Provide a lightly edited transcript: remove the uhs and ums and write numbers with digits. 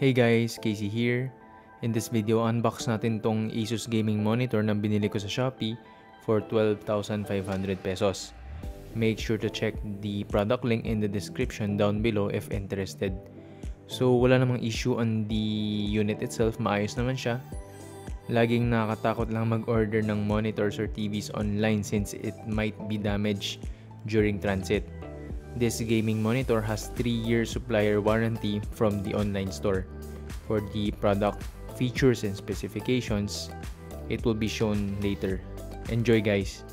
Hey guys, Casey here. In this video, unbox natin tong ASUS gaming monitor na binili ko sa Shopee for 12,500 pesos. Make sure to check the product link in the description down below if interested. So wala namang issue on the unit itself, maayos naman siya. Laging nakakatakot lang mag-order ng monitors or TVs online since it might be damaged during transit. This gaming monitor has 3-year supplier warranty from the online store. For the product features and specifications, it will be shown later. Enjoy guys!